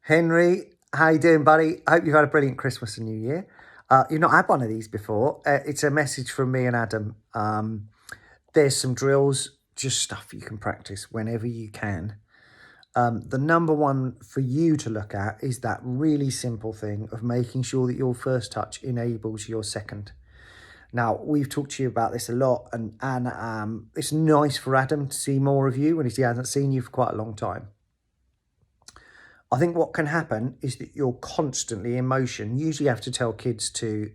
Henry, how you doing, buddy? I hope you've had a brilliant Christmas and New Year. You've not had one of these before. It's a message from me and Adam. There's some drills, just stuff you can practice whenever you can. The number one for you to look at is that really simple thing of making sure that your first touch enables your second. Now, we've talked to you about this a lot, and it's nice for Adam to see more of you when he hasn't seen you for quite a long time. I think what can happen is that you're constantly in motion. Usually you have to tell kids to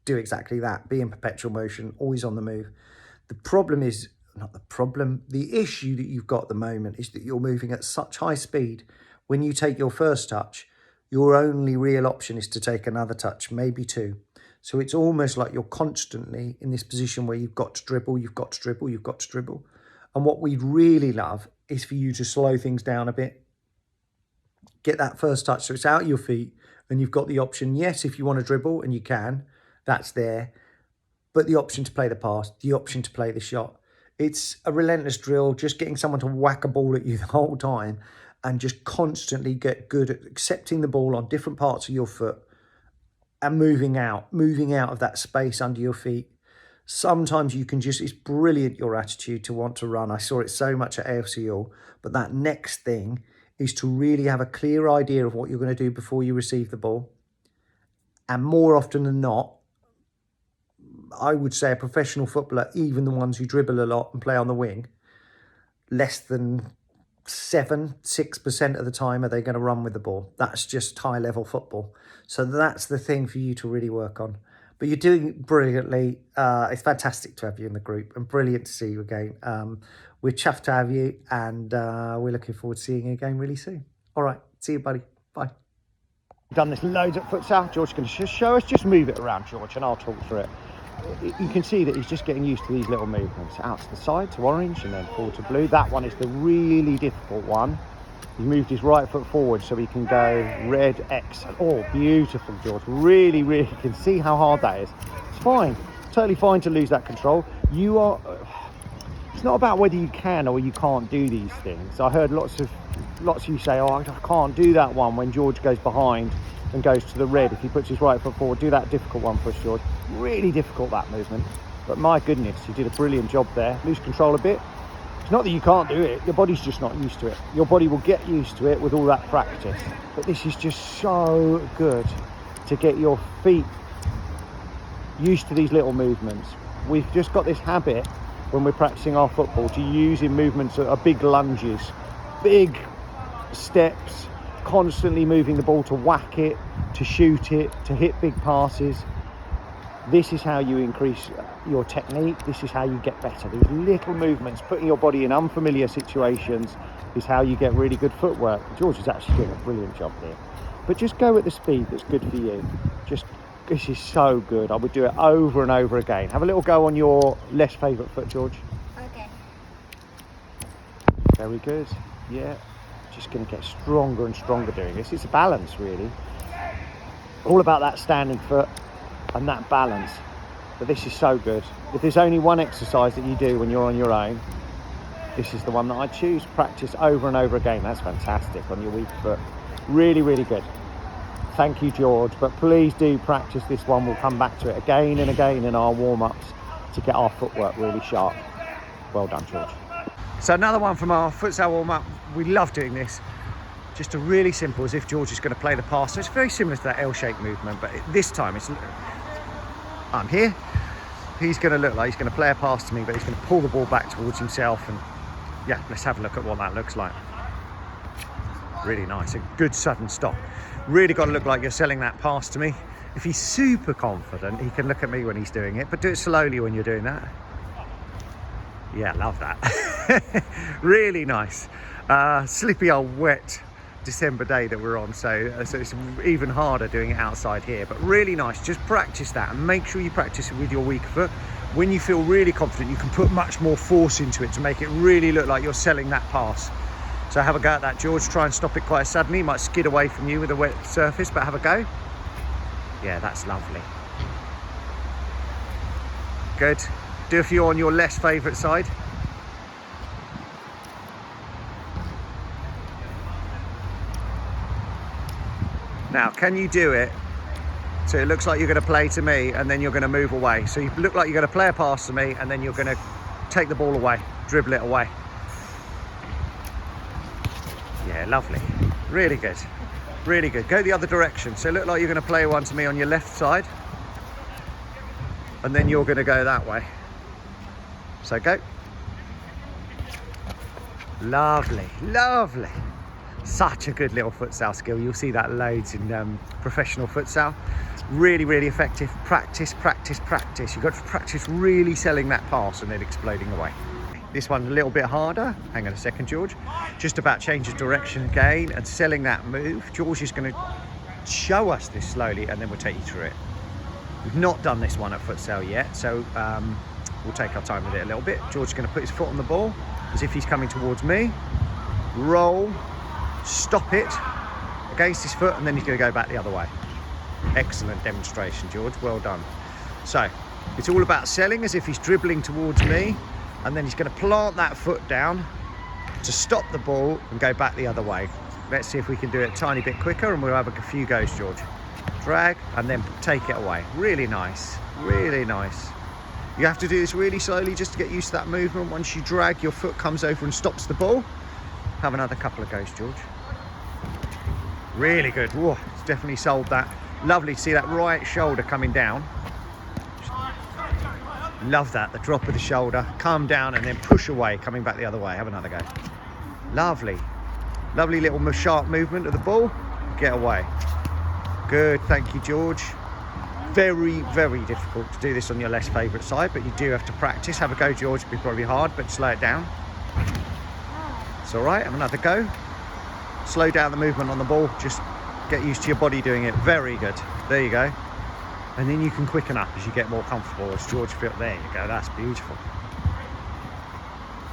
do exactly that, be in perpetual motion, always on the move. The problem is, not the problem, the issue that you've got at the moment is that you're moving at such high speed. When you take your first touch, your only real option is to take another touch, maybe two. So it's almost like you're constantly in this position where you've got to dribble, you've got to dribble, you've got to dribble. And what we'd really love is for you to slow things down a bit. Get that first touch so it's out your feet and you've got the option, yes, if you want to dribble, and you can, that's there. But the option to play the pass, the option to play the shot. It's a relentless drill, just getting someone to whack a ball at you the whole time and just constantly get good at accepting the ball on different parts of your foot and moving out of that space under your feet. Sometimes you can just, it's brilliant, your attitude to want to run. I saw it so much at AFC All, but that next thing is to really have a clear idea of what you're going to do before you receive the ball. And more often than not, I would say a professional footballer, even the ones who dribble a lot and play on the wing, less than 6% of the time are they going to run with the ball. That's just high level football. So that's the thing for you to really work on. But you're doing it brilliantly. It's fantastic to have you in the group and brilliant to see you again. We're chuffed to have you, and we're looking forward to seeing you again really soon. All right, see you, buddy. Bye. Done this loads at futsal. George's going to show us. Just move it around, George, and I'll talk through it. You can see that he's just getting used to these little movements. Out to the side to orange and then forward to blue. That one is the really difficult one. He moved his right foot forward so he can go red X. Oh, beautiful, George. Really, really can see how hard that is. It's fine. Totally fine to lose that control. You are... It's not about whether you can or you can't do these things. I heard lots of you say, oh, I can't do that one when George goes behind and goes to the red. If he puts his right foot forward, do that difficult one for us, George. Really difficult, that movement. But my goodness, you did a brilliant job there. Lose control a bit. It's not that you can't do it. Your body's just not used to it. Your body will get used to it with all that practice. But this is just so good to get your feet used to these little movements. We've just got this habit when we're practicing our football to use in movements that are big lunges, big steps, constantly moving the ball to whack it, to shoot it, to hit big passes. This is how you increase your technique. This is how you get better. These little movements, putting your body in unfamiliar situations, is how you get really good footwork. George is actually doing a brilliant job here. But just go at the speed that's good for you. This is so good. I would do it over and over again. Have a little go on your less favourite foot, George. Okay. Very good. Yeah. Just going to get stronger and stronger doing this. It's a balance, really. All about that standing foot and that balance. But this is so good. If there's only one exercise that you do when you're on your own, this is the one that I choose. Practice over and over again. That's fantastic on your weak foot. Really, really good. Thank you, George, but please do practice this one. We'll come back to it again and again in our warm-ups to get our footwork really sharp. Well done, George. So another one from our futsal warm-up. We love doing this. Just a really simple, as if George is going to play the pass. So it's very similar to that L-shaped movement, but this time I'm here. He's going to look like he's going to play a pass to me, but he's going to pull the ball back towards himself. And yeah, let's have a look at what that looks like. Really nice. A good sudden stop. Really got to look like you're selling that pass to me. If he's super confident, he can look at me when he's doing it, but do it slowly when you're doing that. Yeah, love that. Really nice. Slippy old wet December day that we're on, so it's even harder doing it outside here, but really nice. Just practice that and make sure you practice it with your weak foot. When you feel really confident, you can put much more force into it to make it really look like you're selling that pass. So have a go at that, George. Try and stop it quite suddenly. It might skid away from you with a wet surface, but have a go. Yeah, that's lovely. Good. Do a few on your less favourite side. Now, can you do it so it looks like you're going to play to me and then you're going to move away? So you look like you're going to play a pass to me and then you're going to take the ball away, dribble it away. Yeah, lovely. Really good. Really good. Go the other direction. So look like you're going to play one to me on your left side and then you're going to go that way. So go. Lovely, lovely. Such a good little futsal skill. You'll see that loads in professional futsal. Really, really effective. Practice, practice, practice. You've got to practice really selling that pass and then exploding away. This one's a little bit harder. Hang on a second, George. Just about change of direction again and selling that move. George is going to show us this slowly and then we'll take you through it. We've not done this one at futsal yet, so we'll take our time with it a little bit. George is going to put his foot on the ball as if he's coming towards me. Roll, stop it against his foot, and then he's going to go back the other way. Excellent demonstration, George. Well done. So it's all about selling as if he's dribbling towards me, and then he's going to plant that foot down to stop the ball and go back the other way. Let's see if we can do it a tiny bit quicker, and we'll have a few goes, George. Drag and then take it away. Really nice, really nice. You have to do this really slowly just to get used to that movement. Once you drag, your foot comes over and stops the ball. Have another couple of goes, George. Really good. Whoa, it's definitely sold that. Lovely to see that right shoulder coming down. Love that, the drop of the shoulder, come down and then push away, coming back the other way. Have another go. Lovely. Lovely little sharp movement of the ball. Get away. Good, thank you, George. Very, very difficult to do this on your less favourite side, but you do have to practice. Have a go, George. It'll be probably hard, but slow it down. It's all right. Have another go. Slow down the movement on the ball. Just get used to your body doing it. Very good. There you go. And then you can quicken up as you get more comfortable. As George feels, there you go. That's beautiful.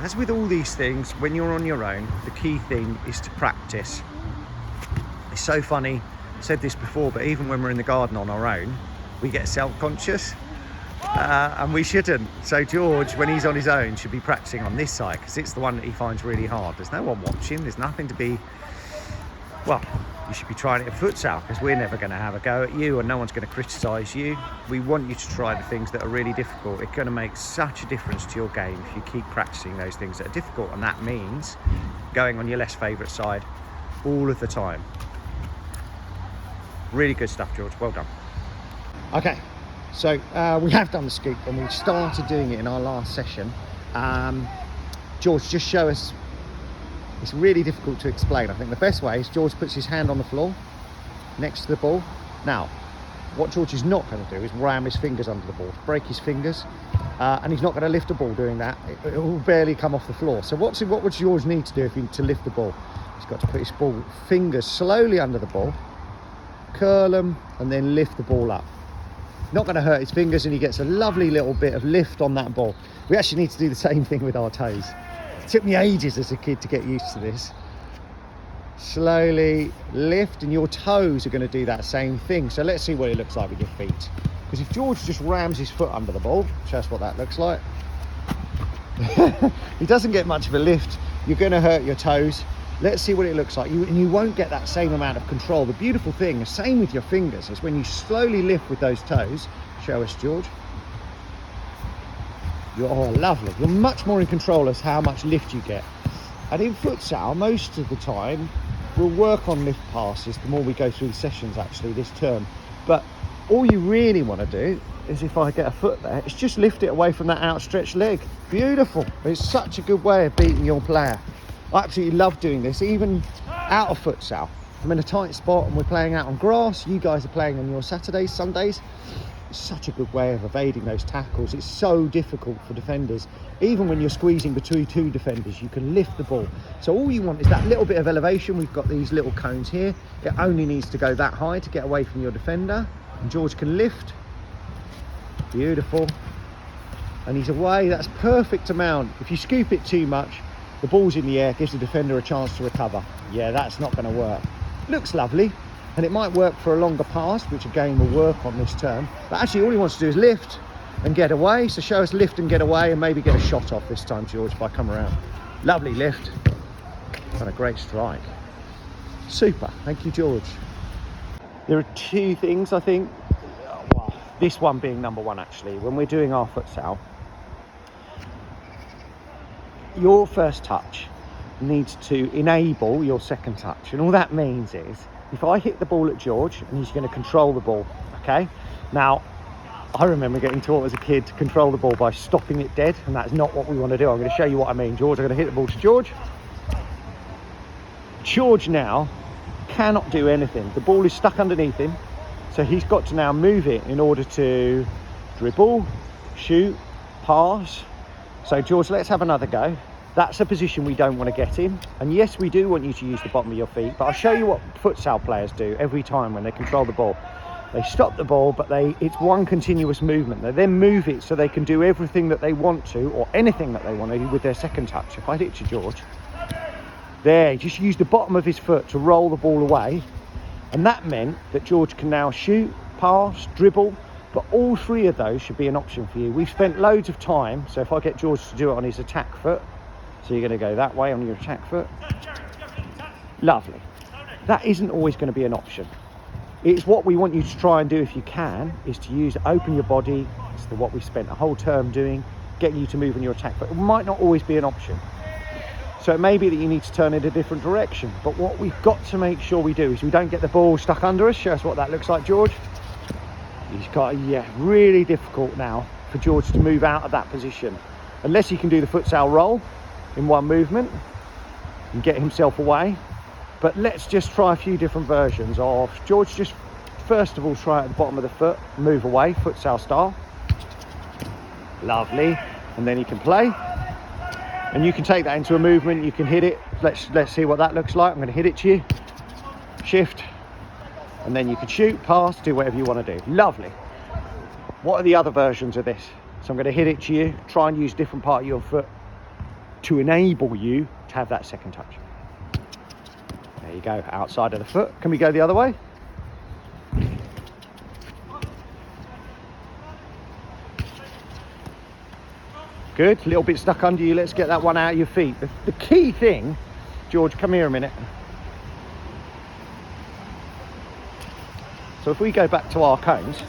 As with all these things, when you're on your own, the key thing is to practice. It's so funny. I said this before, but even when we're in the garden on our own, we get self-conscious and we shouldn't. So George, when he's on his own, should be practicing on this side because it's the one that he finds really hard. There's no one watching. There's nothing to be, well, you should be trying it at futsal because we're never going to have a go at you and no one's going to criticise you. We want you to try the things that are really difficult. It's going to make such a difference to your game if you keep practicing those things that are difficult, and that means going on your less favourite side all of the time. Really good stuff, George. Well done. Okay, so we have done the scoop and we started doing it in our last session. George, just show us. It's really difficult to explain. I think the best way is George puts his hand on the floor next to the ball. Now, what George is not going to do is ram his fingers under the ball, break his fingers, and he's not going to lift the ball doing that. It will barely come off the floor. So what would George need to do to lift the ball? He's got to put his fingers slowly under the ball, curl them, and then lift the ball up. Not going to hurt his fingers, and he gets a lovely little bit of lift on that ball. We actually need to do the same thing with our toes. It took me ages as a kid to get used to this. Slowly lift, and your toes are going to do that same thing. So let's see what it looks like with your feet. Because if George just rams his foot under the ball, show us what that looks like. He doesn't get much of a lift. You're going to hurt your toes. Let's see what it looks like. And you won't get that same amount of control. The beautiful thing, the same with your fingers, is when you slowly lift with those toes. Show us, George. Oh, lovely. You're much more in control as how much lift you get. And in futsal, most of the time, we'll work on lift passes the more we go through the sessions, actually, this term. But all you really want to do is, if I get a foot there, is just lift it away from that outstretched leg. Beautiful. It's such a good way of beating your player. I absolutely love doing this, even out of futsal. I'm in a tight spot and we're playing out on grass. You guys are playing on your Saturdays, Sundays. It's such a good way of evading those tackles. It's so difficult for defenders. Even when you're squeezing between two defenders, you can lift the ball. So all you want is that little bit of elevation. We've got these little cones here. It only needs to go that high to get away from your defender. And George can lift. Beautiful. And he's away. That's perfect amount. If you scoop it too much, the ball's in the air, gives the defender a chance to recover. Yeah, that's not going to work. Looks lovely, and it might work for a longer pass, which again will work on this term. But actually all he wants to do is lift and get away. So show us lift and get away, and maybe get a shot off this time, George, if I come around. Lovely lift. And a great strike. Super. Thank you, George. There are two things, I think. Well, this one being number one, actually. When we're doing our futsal, your first touch needs to enable your second touch. And all that means is, if I hit the ball at George, and he's going to control the ball, okay? Now, I remember getting taught as a kid to control the ball by stopping it dead, and that's not what we want to do. I'm going to show you what I mean. George, I'm going to hit the ball to George. George now cannot do anything. The ball is stuck underneath him, so he's got to now move it in order to dribble, shoot, pass. So George, let's have another go. That's a position we don't want to get in. And yes, we do want you to use the bottom of your feet, but I'll show you what futsal players do every time when they control the ball. They stop the ball, but it's one continuous movement. They then move it so they can do everything that they want to, or anything that they want to do with their second touch. If I hit to George, there, he just used the bottom of his foot to roll the ball away. And that meant that George can now shoot, pass, dribble, but all three of those should be an option for you. We've spent loads of time, so if I get George to do it on his attack foot, so you're going to go that way on your attack foot. Lovely. That isn't always going to be an option. It's what we want you to try and do if you can, is to open your body. It's what we spent a whole term doing, getting you to move in your attack foot. It might not always be an option. So it may be that you need to turn it a different direction. But what we've got to make sure we do is we don't get the ball stuck under us. Show us what that looks like, George. He's got, really difficult now for George to move out of that position. Unless he can do the futsal roll in one movement and get himself away. But let's just try a few different versions of George. Just first of all, try at the bottom of the foot, move away, futsal style. Lovely. And then he can play. And you can take that into a movement, you can hit it. Let's see what that looks like. I'm going to hit it to you. Shift. And then you can shoot, pass, do whatever you want to do. Lovely. What are the other versions of this? So I'm going to hit it to you, try and use a different part of your foot to enable you to have that second touch. There you go, outside of the foot. Can we go the other way? Good, a little bit stuck under you. Let's get that one out of your feet. The key thing, George, come here a minute. So if we go back to our cones,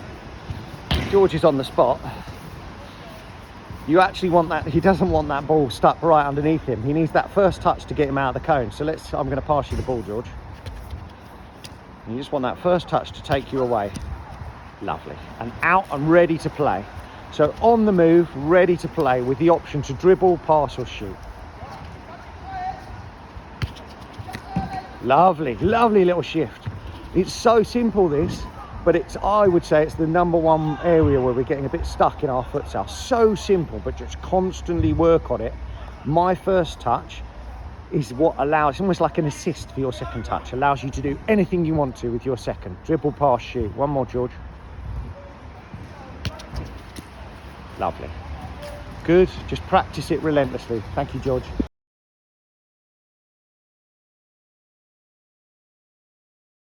George is on the spot. You actually want that, he doesn't want that ball stuck right underneath him. He needs that first touch to get him out of the cone. So I'm going to pass you the ball, George. You just want that first touch to take you away. Lovely. And out and ready to play. So on the move, ready to play with the option to dribble, pass or shoot. Lovely, lovely little shift. It's so simple, this, but I would say it's the number one area where we're getting a bit stuck in our futsal. So simple, but just constantly work on it. My first touch is what allows, it's almost like an assist for your second touch. Allows you to do anything you want to with your second. Dribble, pass, shoot. One more, George. Lovely. Good, just practice it relentlessly. Thank you, George.